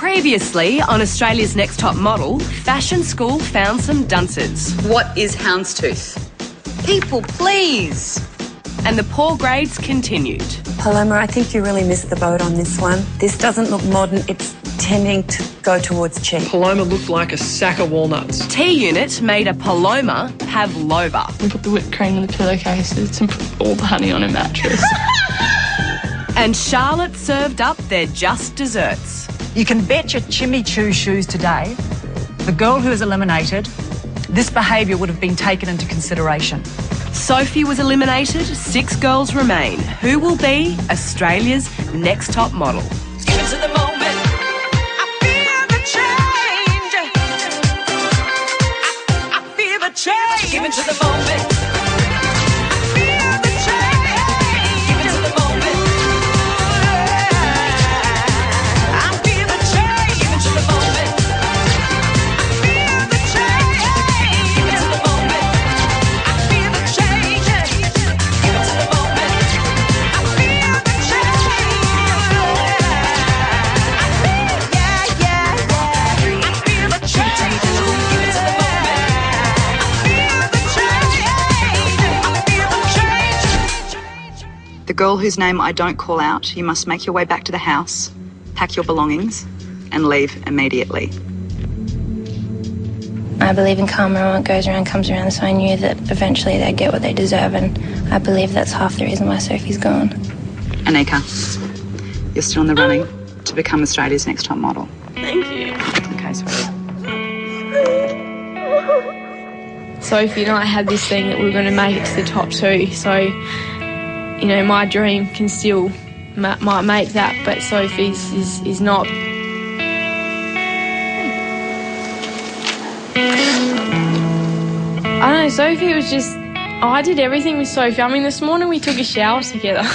Previously on Australia's Next Top Model, Fashion School found some dunces. What is houndstooth? People, please! And the poor grades continued. Paloma, I think you really missed the boat on this one. This doesn't look modern. It's tending to go towards cheap. Paloma looked like a sack of walnuts. T-Unit made a Paloma pavlova. We put the whipped cream in the pillowcases and put all the honey on a mattress. And Charlotte served up their just desserts. You can bet your chimmy-choo shoes today, the girl who is eliminated, this behaviour would have been taken into consideration. Sophie was eliminated, 6 girls remain. Who will be Australia's Next Top Model? Give it to the moment. I feel the change. I feel the change. Give it to the moment. I feel the change. Give it to the moment. I feel the change. Give it to the moment. I feel the change. Give it to the moment. I feel the change. Give it to the moment. I feel the change. The girl whose name I don't call out, you must make your way back to the house, pack your belongings, and leave immediately. I believe in karma. What goes around comes around, so I knew that eventually they'd get what they deserve, and I believe that's half the reason why Sophie's gone. Anika, you're still in the running to become Australia's Next Top Model. Thank you. Okay, sorry. Sophie and I had this thing that we were going to make it to the top 2, so, you know, my dream can still might make that, but Sophie's is not. I don't know, Sophie was just... I did everything with Sophie. I mean, this morning we took a shower together.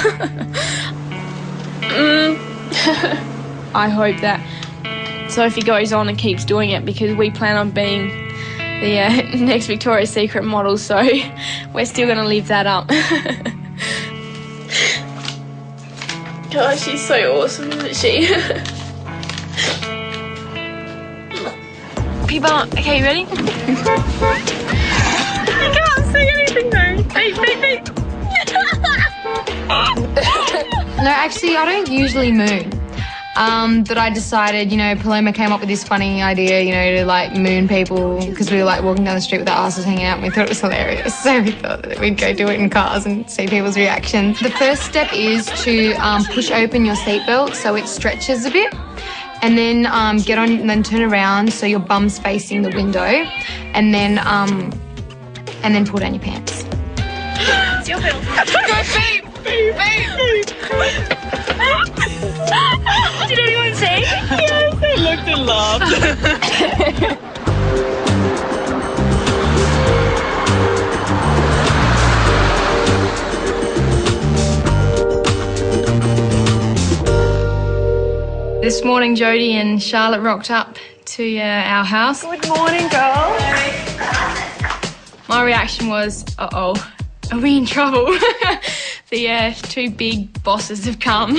I hope that Sophie goes on and keeps doing it, because we plan on being the next Victoria's Secret model, so we're still going to live that up. Gosh, she's so awesome, isn't she? People, okay, you ready? I can't see anything though. Beep, beep, beep. No, actually, I don't usually moon. But I decided, you know, Paloma came up with this funny idea, you know, to like moon people, because we were like walking down the street with our asses hanging out and we thought it was hilarious. So we thought that we'd go do it in cars and see people's reactions. The first step is to push open your seatbelt so it stretches a bit. And then get on and then turn around so your bum's facing the window, and then pull down your pants. It's your bill. Go beep, beep, beep, beep. Did anyone see? Yes, they looked and laughed. This morning, Jodie and Charlotte rocked up to our house. Good morning, girl. My reaction was, uh-oh, are we in trouble? The 2 big bosses have come.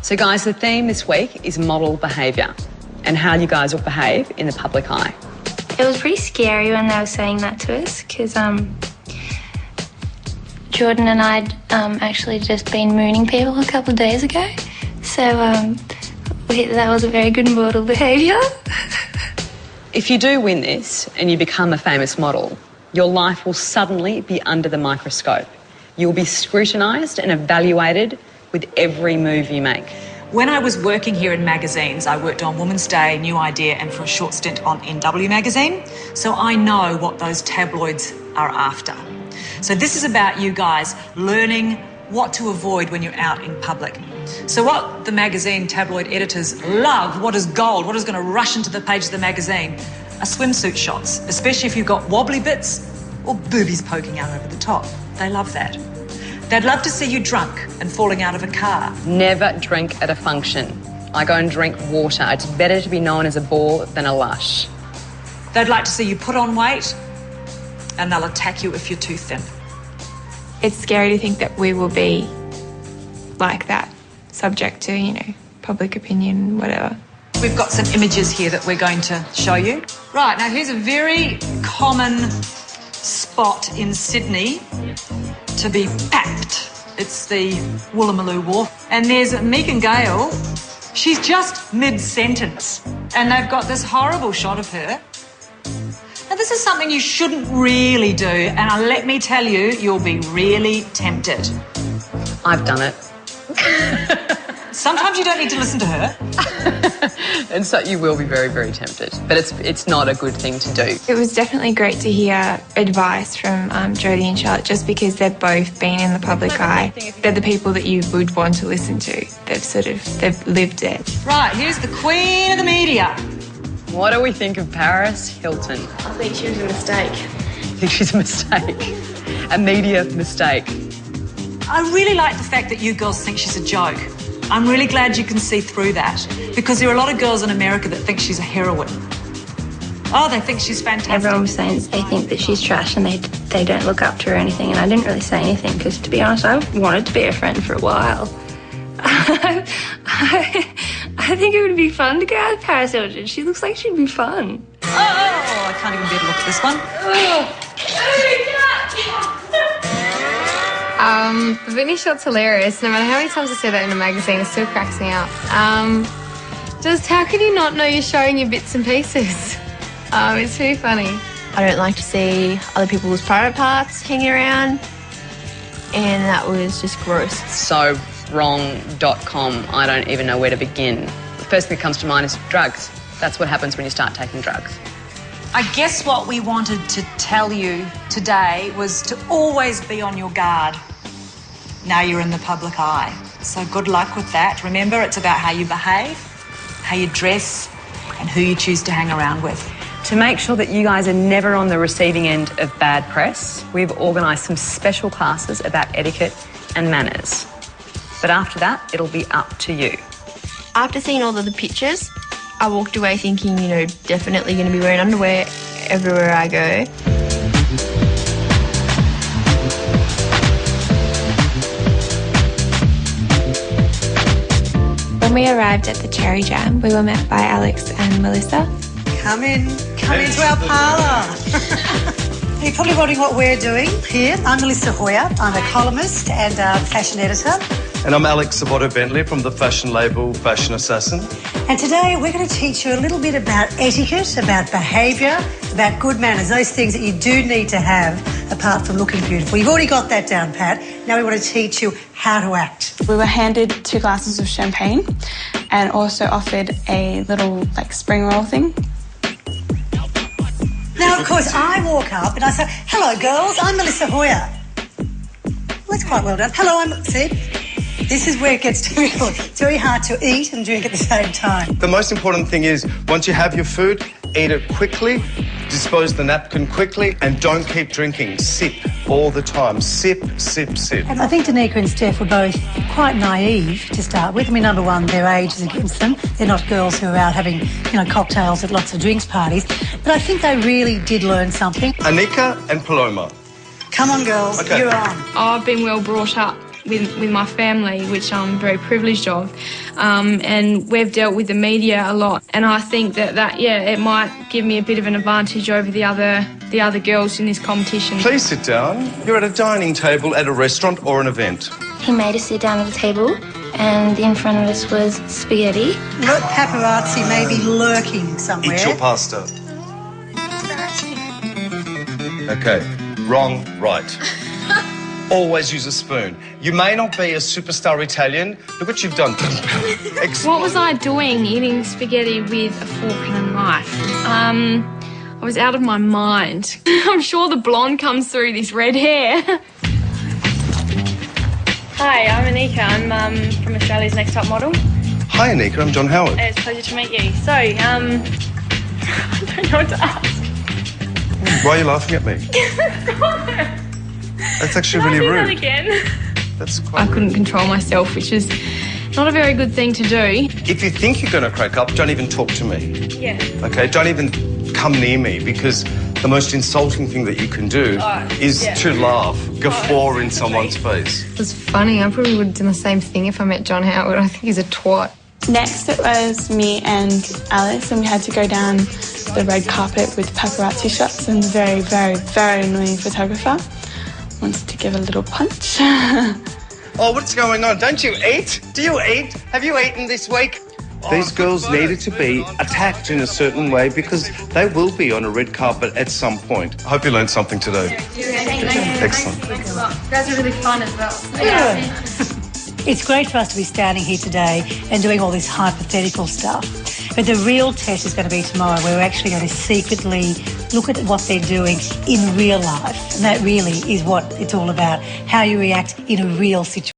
So guys, the theme this week is model behaviour and how you guys will behave in the public eye. It was pretty scary when they were saying that to us, because Jordan and I'd actually just been mooning people a couple of days ago. So that was a very good model behaviour. If you do win this and you become a famous model, your life will suddenly be under the microscope. You'll be scrutinised and evaluated with every move you make. When I was working here in magazines, I worked on Woman's Day, New Idea, and for a short stint on NW magazine, so I know what those tabloids are after. So this is about you guys learning what to avoid when you're out in public. So what the magazine tabloid editors love, what is gold, what is going to rush into the pages of the magazine, are swimsuit shots, especially if you've got wobbly bits or boobies poking out over the top. They love that. They'd love to see you drunk and falling out of a car. Never drink at a function. I go and drink water. It's better to be known as a bore than a lush. They'd like to see you put on weight, and they'll attack you if you're too thin. It's scary to think that we will be like that, subject to, you know, public opinion, whatever. We've got some images here that we're going to show you. Right, now here's a very common spot in Sydney to be papped. It's the Woolloomooloo Wharf. And there's Meek and Gale. She's just mid-sentence. And they've got this horrible shot of her. Now, this is something you shouldn't really do. And let me tell you, you'll be really tempted. I've done it. Sometimes you don't need to listen to her. And so you will be very, very tempted. But it's not a good thing to do. It was definitely great to hear advice from Jodie and Charlotte, just because they've both been in the public eye. They're the people that you would want to listen to. They've lived it. Right, here's the queen of the media. What do we think of Paris Hilton? I think she was a mistake. I think she's a mistake. A media mistake. I really like the fact that you girls think she's a joke. I'm really glad you can see through that, because there are a lot of girls in America that think she's a heroine. Oh, they think she's fantastic. Everyone was saying they think that she's trash and they don't look up to her or anything, and I didn't really say anything because, to be honest, I wanted to be her friend for a while. I think it would be fun to go out with Paris Hilton. She looks like she'd be fun. Oh, I can't even bear to look at this one. The Whitney shot's hilarious. No matter how many times I say that in a magazine, it still cracks me up. Just how can you not know you're showing your bits and pieces? It's really funny. I don't like to see other people's private parts hanging around, and that was just gross. So wrong.com, I don't even know where to begin. The first thing that comes to mind is drugs. That's what happens when you start taking drugs. I guess what we wanted to tell you today was to always be on your guard. Now you're in the public eye. So good luck with that. Remember, it's about how you behave, how you dress, and who you choose to hang around with. To make sure that you guys are never on the receiving end of bad press, we've organised some special classes about etiquette and manners. But after that, it'll be up to you. After seeing all of the pictures, I walked away thinking, definitely going to be wearing underwear everywhere I go. When we arrived at the Cherry Jam, we were met by Alex and Melissa. Come into our parlour. You're probably wondering what we're doing here. I'm Melissa Hoyer. I'm a columnist and fashion editor. And I'm Alex Sabato-Bentley from the fashion label Fashion Assassin. And today we're going to teach you a little bit about etiquette, about behaviour, about good manners, those things that you do need to have apart from looking beautiful. You've already got that down, Pat. Now we want to teach you how to act. We were handed 2 glasses of champagne and also offered a little, spring roll thing. Now, of course, I walk up and I say, hello, girls, I'm Melissa Hoyer. Well, that's quite well done. Hello, see? This is where it gets difficult. It's very hard to eat and drink at the same time. The most important thing is, once you have your food, eat it quickly, dispose the napkin quickly, and don't keep drinking. Sip all the time. Sip, sip, sip. And I think Danica and Steph were both quite naive to start with. I mean, number one, their age is against them. They're not girls who are out having, cocktails at lots of drinks parties. But I think they really did learn something. Anika and Paloma. Come on, girls, Okay. you're on. I've been well brought up with my family, which I'm very privileged of, and we've dealt with the media a lot, and I think that it might give me a bit of an advantage over the other girls in this competition. Please sit down. You're at a dining table at a restaurant or an event. He made us sit down at the table, and in front of us was spaghetti. Look, paparazzi may be lurking somewhere. Eat your pasta. Okay, wrong, right. Always use a spoon. You may not be a superstar Italian. Look what you've done. What was I doing eating spaghetti with a fork and a knife? I was out of my mind. I'm sure the blonde comes through this red hair. Hi, I'm Anika. I'm from Australia's Next Top Model. Hi, Anika. I'm John Howard. It's a pleasure to meet you. So, I don't know what to ask. Why are you laughing at me? That's actually really rude. That again? That's quite I couldn't control myself, which is not a very good thing to do. If you think you're going to crack up, don't even talk to me. Yeah. Okay? Don't even come near me, because the most insulting thing that you can do is to laugh, guffaw in someone's face. It was funny. I probably would have done the same thing if I met John Howard. I think he's a twat. Next it was me and Alice, and we had to go down the red carpet with paparazzi shots, and the very, very, very annoying photographer wanted to give a little punch. Oh, what's going on? Don't you eat? Do you eat? Have you eaten this week? These girls needed to be attacked in a certain way because they will be on a red carpet at some point. I hope you learned something today. Excellent. Thanks a lot. You guys are really fun as well. It's great for us to be standing here today and doing all this hypothetical stuff. But the real test is going to be tomorrow, where we're actually going to secretly look at what they're doing in real life. And that really is what it's all about, how you react in a real situation.